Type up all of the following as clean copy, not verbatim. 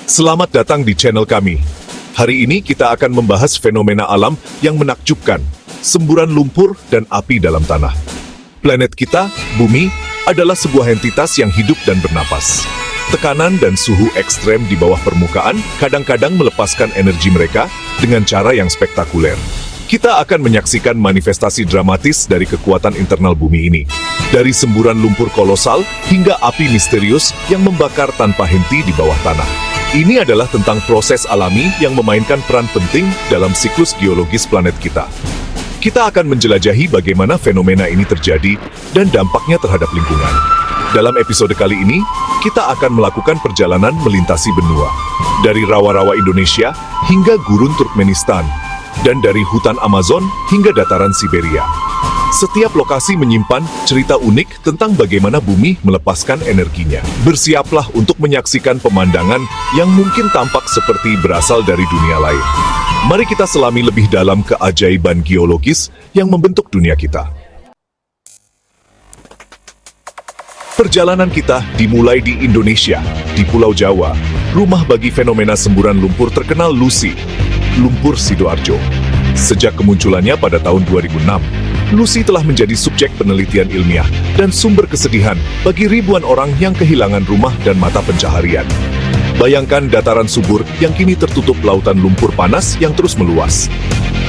Selamat datang di channel kami. Hari ini kita akan membahas fenomena alam yang menakjubkan, semburan lumpur dan api dalam tanah. Planet kita, Bumi, adalah sebuah entitas yang hidup dan bernapas. Tekanan dan suhu ekstrem di bawah permukaan kadang-kadang melepaskan energi mereka dengan cara yang spektakuler. Kita akan menyaksikan manifestasi dramatis dari kekuatan internal bumi ini. Dari semburan lumpur kolosal hingga api misterius yang membakar tanpa henti di bawah tanah. Ini adalah tentang proses alami yang memainkan peran penting dalam siklus geologis planet kita. Kita akan menjelajahi bagaimana fenomena ini terjadi dan dampaknya terhadap lingkungan. Dalam episode kali ini, kita akan melakukan perjalanan melintasi benua. Dari rawa-rawa Indonesia hingga gurun Turkmenistan, dan dari hutan Amazon hingga dataran Siberia. Setiap lokasi menyimpan cerita unik tentang bagaimana bumi melepaskan energinya. Bersiaplah untuk menyaksikan pemandangan yang mungkin tampak seperti berasal dari dunia lain. Mari kita selami lebih dalam keajaiban geologis yang membentuk dunia kita. Perjalanan kita dimulai di Indonesia, di Pulau Jawa, rumah bagi fenomena semburan lumpur terkenal Lusi, lumpur Sidoarjo. Sejak kemunculannya pada tahun 2006, Lusi telah menjadi subjek penelitian ilmiah dan sumber kesedihan bagi ribuan orang yang kehilangan rumah dan mata pencaharian. Bayangkan dataran subur yang kini tertutup lautan lumpur panas yang terus meluas.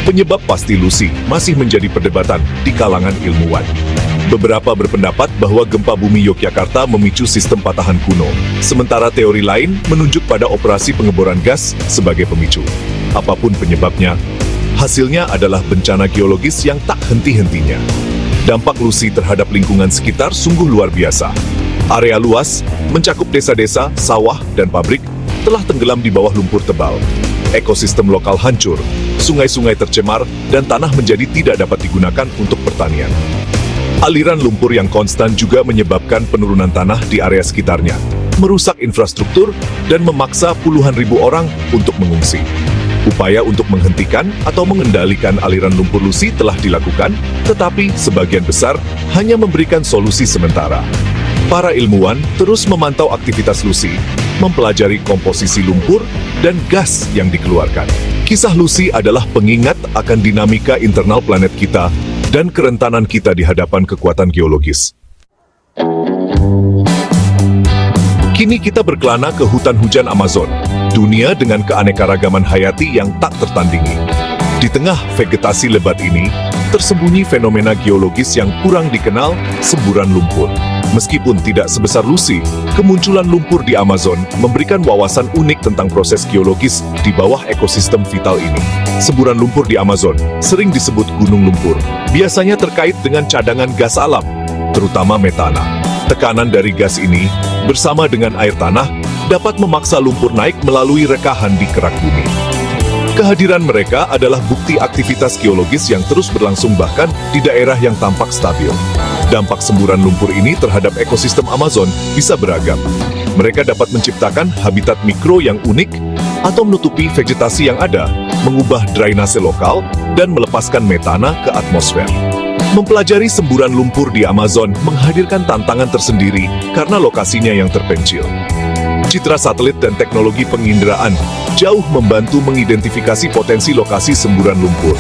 Penyebab pasti Lusi masih menjadi perdebatan di kalangan ilmuwan. Beberapa berpendapat bahwa gempa bumi Yogyakarta memicu sistem patahan kuno, sementara teori lain menunjuk pada operasi pengeboran gas sebagai pemicu. Apapun penyebabnya, hasilnya adalah bencana geologis yang tak henti-hentinya. Dampak Lusi terhadap lingkungan sekitar sungguh luar biasa. Area luas, mencakup desa-desa, sawah, dan pabrik, telah tenggelam di bawah lumpur tebal. Ekosistem lokal hancur, sungai-sungai tercemar, dan tanah menjadi tidak dapat digunakan untuk pertanian. Aliran lumpur yang konstan juga menyebabkan penurunan tanah di area sekitarnya, merusak infrastruktur, dan memaksa puluhan ribu orang untuk mengungsi. Upaya untuk menghentikan atau mengendalikan aliran lumpur Lusi telah dilakukan, tetapi sebagian besar hanya memberikan solusi sementara. Para ilmuwan terus memantau aktivitas Lusi, mempelajari komposisi lumpur dan gas yang dikeluarkan. Kisah Lusi adalah pengingat akan dinamika internal planet kita dan kerentanan kita di hadapan kekuatan geologis. Kini kita berkelana ke hutan hujan Amazon, dunia dengan keanekaragaman hayati yang tak tertandingi. Di tengah vegetasi lebat ini, tersembunyi fenomena geologis yang kurang dikenal, semburan lumpur. Meskipun tidak sebesar Lusi, kemunculan lumpur di Amazon memberikan wawasan unik tentang proses geologis di bawah ekosistem vital ini. Semburan lumpur di Amazon sering disebut gunung lumpur, biasanya terkait dengan cadangan gas alam, terutama metana. Tekanan dari gas ini, bersama dengan air tanah, dapat memaksa lumpur naik melalui rekahan di kerak bumi. Kehadiran mereka adalah bukti aktivitas geologis yang terus berlangsung bahkan di daerah yang tampak stabil. Dampak semburan lumpur ini terhadap ekosistem Amazon bisa beragam. Mereka dapat menciptakan habitat mikro yang unik atau menutupi vegetasi yang ada, mengubah drainase lokal, dan melepaskan metana ke atmosfer. Mempelajari semburan lumpur di Amazon menghadirkan tantangan tersendiri karena lokasinya yang terpencil. Citra satelit dan teknologi penginderaan jauh membantu mengidentifikasi potensi lokasi semburan lumpur.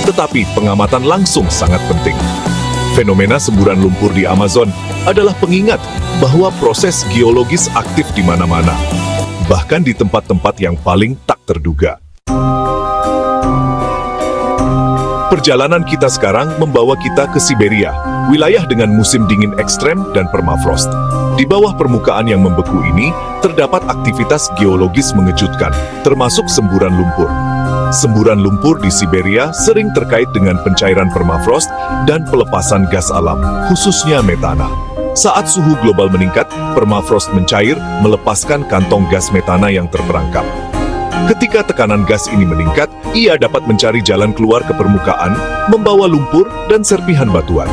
Tetapi pengamatan langsung sangat penting. Fenomena semburan lumpur di Amazon adalah pengingat bahwa proses geologis aktif di mana-mana, bahkan di tempat-tempat yang paling tak terduga. Perjalanan kita sekarang membawa kita ke Siberia, wilayah dengan musim dingin ekstrem dan permafrost. Di bawah permukaan yang membeku ini, terdapat aktivitas geologis mengejutkan, termasuk semburan lumpur. Semburan lumpur di Siberia sering terkait dengan pencairan permafrost dan pelepasan gas alam, khususnya metana. Saat suhu global meningkat, permafrost mencair, melepaskan kantong gas metana yang terperangkap. Ketika tekanan gas ini meningkat, ia dapat mencari jalan keluar ke permukaan, membawa lumpur dan serpihan batuan.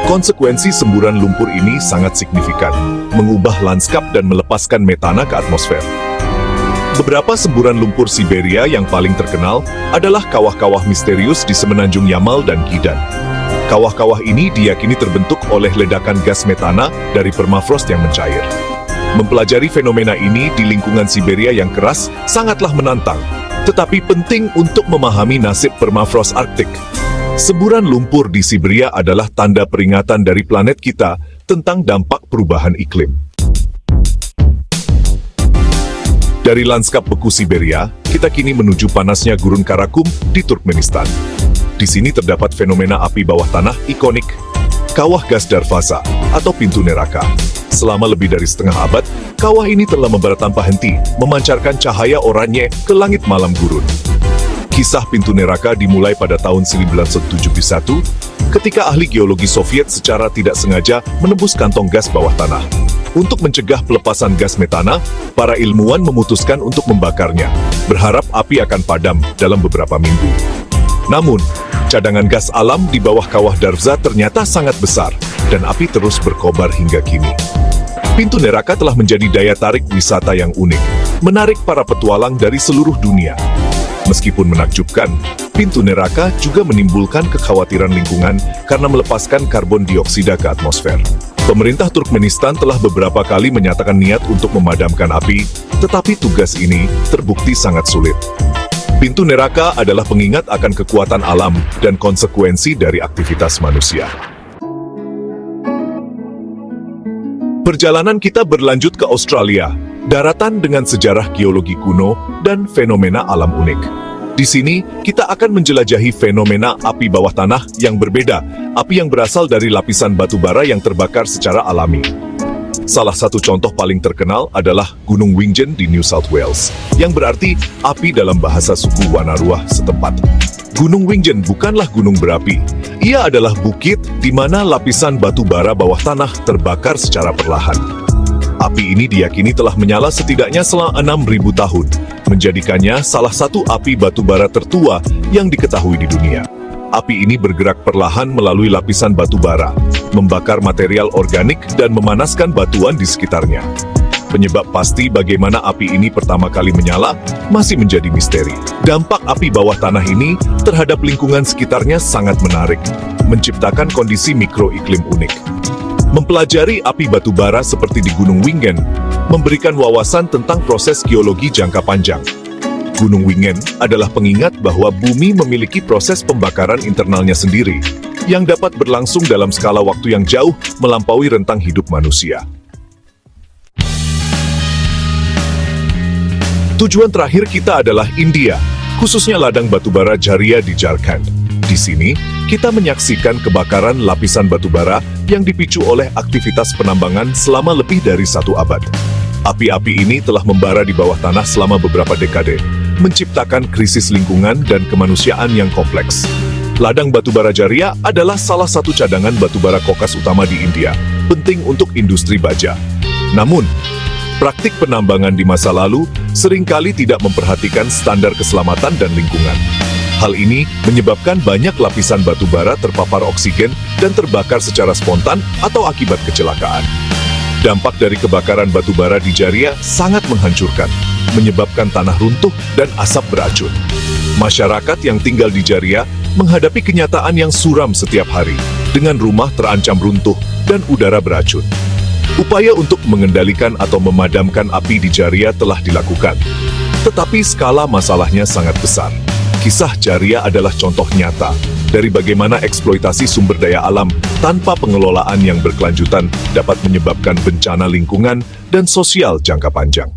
Konsekuensi semburan lumpur ini sangat signifikan, mengubah lanskap dan melepaskan metana ke atmosfer. Beberapa semburan lumpur Siberia yang paling terkenal adalah kawah-kawah misterius di semenanjung Yamal dan Gidan. Kawah-kawah ini diyakini terbentuk oleh ledakan gas metana dari permafrost yang mencair. Mempelajari fenomena ini di lingkungan Siberia yang keras sangatlah menantang, tetapi penting untuk memahami nasib permafrost Arktik. Semburan lumpur di Siberia adalah tanda peringatan dari planet kita tentang dampak perubahan iklim. Dari lanskap beku Siberia, kita kini menuju panasnya Gurun Karakum di Turkmenistan. Di sini terdapat fenomena api bawah tanah ikonik, Kawah Gas Darvaza atau Pintu Neraka. Selama lebih dari setengah abad, kawah ini telah membara tanpa henti, memancarkan cahaya oranye ke langit malam gurun. Kisah Pintu Neraka dimulai pada tahun 1971, ketika ahli geologi Soviet secara tidak sengaja menembus kantong gas bawah tanah. Untuk mencegah pelepasan gas metana, para ilmuwan memutuskan untuk membakarnya, berharap api akan padam dalam beberapa minggu. Namun, cadangan gas alam di bawah Kawah Darvaza ternyata sangat besar, dan api terus berkobar hingga kini. Pintu Neraka telah menjadi daya tarik wisata yang unik, menarik para petualang dari seluruh dunia. Meskipun menakjubkan, Pintu Neraka juga menimbulkan kekhawatiran lingkungan karena melepaskan karbon dioksida ke atmosfer. Pemerintah Turkmenistan telah beberapa kali menyatakan niat untuk memadamkan api, tetapi tugas ini terbukti sangat sulit. Pintu Neraka adalah pengingat akan kekuatan alam dan konsekuensi dari aktivitas manusia. Perjalanan kita berlanjut ke Australia, daratan dengan sejarah geologi kuno dan fenomena alam unik. Di sini, kita akan menjelajahi fenomena api bawah tanah yang berbeda, api yang berasal dari lapisan batu bara yang terbakar secara alami. Salah satu contoh paling terkenal adalah Gunung Wingen di New South Wales, yang berarti api dalam bahasa suku Wanaruah setempat. Gunung Wingen bukanlah gunung berapi. Ia adalah bukit di mana lapisan batu bara bawah tanah terbakar secara perlahan. Api ini diyakini telah menyala setidaknya selama 6.000 tahun, menjadikannya salah satu api batu bara tertua yang diketahui di dunia. Api ini bergerak perlahan melalui lapisan batu bara, membakar material organik dan memanaskan batuan di sekitarnya. Penyebab pasti bagaimana api ini pertama kali menyala masih menjadi misteri. Dampak api bawah tanah ini terhadap lingkungan sekitarnya sangat menarik, menciptakan kondisi mikroiklim unik. Mempelajari api batu bara seperti di Gunung Wingen memberikan wawasan tentang proses geologi jangka panjang. Gunung Wingen adalah pengingat bahwa bumi memiliki proses pembakaran internalnya sendiri, yang dapat berlangsung dalam skala waktu yang jauh melampaui rentang hidup manusia. Tujuan terakhir kita adalah India, khususnya ladang batubara Jharia di Jharkhand. Di sini, kita menyaksikan kebakaran lapisan batubara yang dipicu oleh aktivitas penambangan selama lebih dari 1 abad. Api-api ini telah membara di bawah tanah selama beberapa dekade, menciptakan krisis lingkungan dan kemanusiaan yang kompleks. Ladang batubara Jharia adalah salah satu cadangan batubara kokas utama di India, penting untuk industri baja. Namun, praktik penambangan di masa lalu seringkali tidak memperhatikan standar keselamatan dan lingkungan. Hal ini menyebabkan banyak lapisan batu bara terpapar oksigen dan terbakar secara spontan atau akibat kecelakaan. Dampak dari kebakaran batu bara di Jharia sangat menghancurkan, menyebabkan tanah runtuh dan asap beracun. Masyarakat yang tinggal di Jharia menghadapi kenyataan yang suram setiap hari, dengan rumah terancam runtuh dan udara beracun. Upaya untuk mengendalikan atau memadamkan api di Jharia telah dilakukan, tetapi skala masalahnya sangat besar. Kisah Jharia adalah contoh nyata dari bagaimana eksploitasi sumber daya alam tanpa pengelolaan yang berkelanjutan dapat menyebabkan bencana lingkungan dan sosial jangka panjang.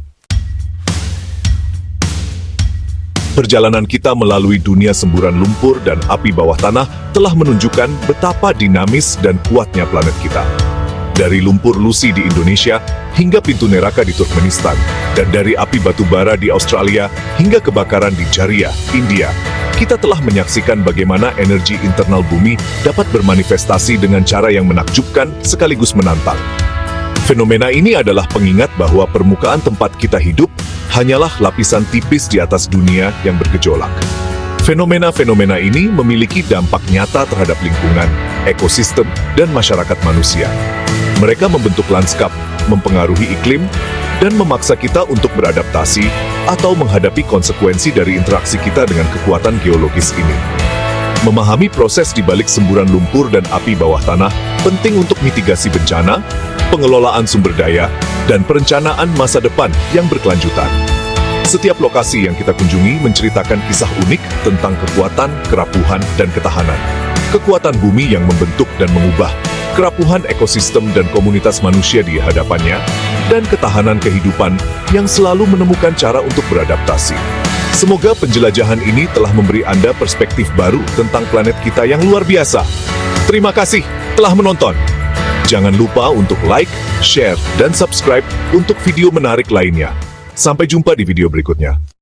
Perjalanan kita melalui dunia semburan lumpur dan api bawah tanah telah menunjukkan betapa dinamis dan kuatnya planet kita. Dari lumpur Lusi di Indonesia hingga Pintu Neraka di Turkmenistan, dan dari api batu bara di Australia hingga kebakaran di Jharia, India, kita telah menyaksikan bagaimana energi internal bumi dapat bermanifestasi dengan cara yang menakjubkan sekaligus menantang. Fenomena ini adalah pengingat bahwa permukaan tempat kita hidup hanyalah lapisan tipis di atas dunia yang bergejolak. Fenomena-fenomena ini memiliki dampak nyata terhadap lingkungan, ekosistem, dan masyarakat manusia. Mereka membentuk lanskap, mempengaruhi iklim, dan memaksa kita untuk beradaptasi atau menghadapi konsekuensi dari interaksi kita dengan kekuatan geologis ini. Memahami proses di balik semburan lumpur dan api bawah tanah penting untuk mitigasi bencana, pengelolaan sumber daya, dan perencanaan masa depan yang berkelanjutan. Setiap lokasi yang kita kunjungi menceritakan kisah unik tentang kekuatan, kerapuhan, dan ketahanan. Kekuatan bumi yang membentuk dan mengubah, kerapuhan ekosistem dan komunitas manusia di hadapannya, dan ketahanan kehidupan yang selalu menemukan cara untuk beradaptasi. Semoga penjelajahan ini telah memberi Anda perspektif baru tentang planet kita yang luar biasa. Terima kasih telah menonton. Jangan lupa untuk like, share, dan subscribe untuk video menarik lainnya. Sampai jumpa di video berikutnya.